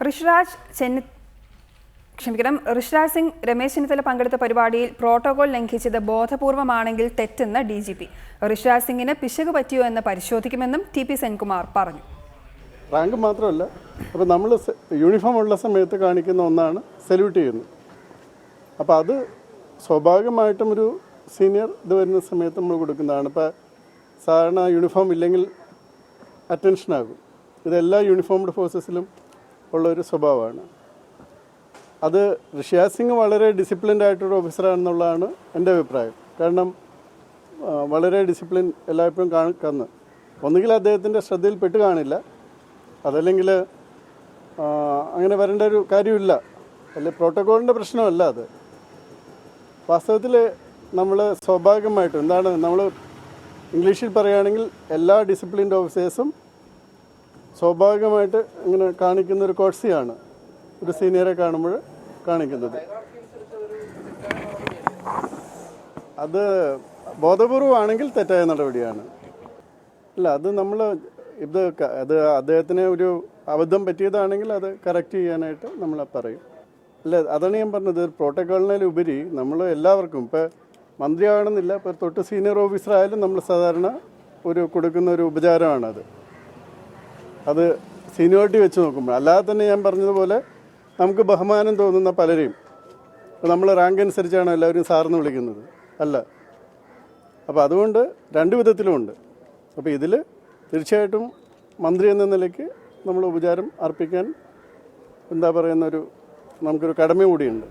ഋഷിരാജ് സിംഗ് രമേശ് ചെന്നിത്തല പങ്കെടുത്ത പരിപാടിയിൽ പ്രോട്ടോകോൾ ലംഘിച്ചത് ബോധപൂർവമാണെങ്കിൽ തെറ്റെന്ന് DGP. ഋഷിരാജ് സിംഗിന് പിശക് പറ്റിയോ എന്ന് പരിശോധിക്കുമെന്നും TP സെൻകുമാർ പറഞ്ഞു. റാങ്ക് മാത്രമല്ല, അപ്പോൾ നമ്മൾ യൂണിഫോം ഉള്ള സമയത്ത് കാണിക്കുന്ന ഒന്നാണ് സല്യൂട്ട് ചെയ്യുന്നത്. അപ്പോൾ അത് സ്വാഭാവികമായിട്ടും ഒരു സീനിയർ ഇത് വരുന്ന സമയത്ത് നമ്മൾ കൊടുക്കുന്നതാണ്. ഇപ്പോൾ സാധാരണ യൂണിഫോം ഇല്ലെങ്കിൽ അറ്റൻഷനാകും. ഇതെല്ലാ യൂണിഫോംഡ് ഫോഴ്സസിലും ഉള്ളൊരു സ്വഭാവമാണ്. അത് ഋഷിരാജ് സിംഗ് വളരെ ഡിസിപ്ലിൻഡ് ആയിട്ടൊരു ഓഫീസറാണെന്നുള്ളതാണ് എൻ്റെ അഭിപ്രായം. കാരണം വളരെ ഡിസിപ്ലിൻ എല്ലായ്പ്പോഴും കാണുന്നു. ഒന്നുകിൽ അദ്ദേഹത്തിൻ്റെ ശ്രദ്ധയിൽപ്പെട്ട് കാണില്ല, അതല്ലെങ്കിൽ അങ്ങനെ വരേണ്ട ഒരു കാര്യമില്ല, അല്ലെ പ്രോട്ടോക്കോളിൻ്റെ പ്രശ്നമല്ല അത്. വാസ്തവത്തിൽ നമ്മൾ സ്വാഭാവികമായിട്ടും എന്താണ് നമ്മൾ ഇംഗ്ലീഷിൽ പറയുകയാണെങ്കിൽ എല്ലാ ഡിസിപ്ലിൻഡ് ഓഫീസേഴ്സും സ്വാഭാവികമായിട്ട് ഇങ്ങനെ കാണിക്കുന്ന ഒരു കോഴ്സിയാണ് ഒരു സീനിയറെ കാണുമ്പോൾ കാണിക്കുന്നത്. അത് ബോധപൂർവമാണെങ്കിൽ തെറ്റായ നടപടിയാണ്. അല്ല, അത് നമ്മൾ അത് അദ്ദേഹത്തിന് ഒരു അബദ്ധം പറ്റിയതാണെങ്കിൽ അത് കറക്റ്റ് ചെയ്യാനായിട്ട് നമ്മൾ പറയും. അല്ല, അതാണ് ഞാൻ പറഞ്ഞത്. പ്രോട്ടോക്കോളിനുപരി നമ്മൾ എല്ലാവർക്കും ഇപ്പോൾ മന്ത്രിയാകണമെന്നില്ല, ഇപ്പോൾ തൊട്ട് സീനിയർ ഓഫീസറായാലും നമ്മൾ സാധാരണ കൊടുക്കുന്ന ഒരു ഉപചാരമാണത്. അത് സീനിയോറിറ്റി വെച്ച് നോക്കുമ്പോൾ അല്ലാതെ തന്നെ ഞാൻ പറഞ്ഞതുപോലെ നമുക്ക് ബഹുമാനം തോന്നുന്ന പലരെയും നമ്മൾ റാങ്ക് അനുസരിച്ചാണ് എല്ലാവരും സാറിന് വിളിക്കുന്നത്, അല്ല. അപ്പോൾ അതുകൊണ്ട് രണ്ട് വിധത്തിലുമുണ്ട്. അപ്പോൾ ഇതിൽ തീർച്ചയായിട്ടും മന്ത്രി എന്ന നിലയ്ക്ക് നമ്മൾ ഉപചാരം അർപ്പിക്കാൻ നമുക്കൊരു കടമ കൂടിയുണ്ട്.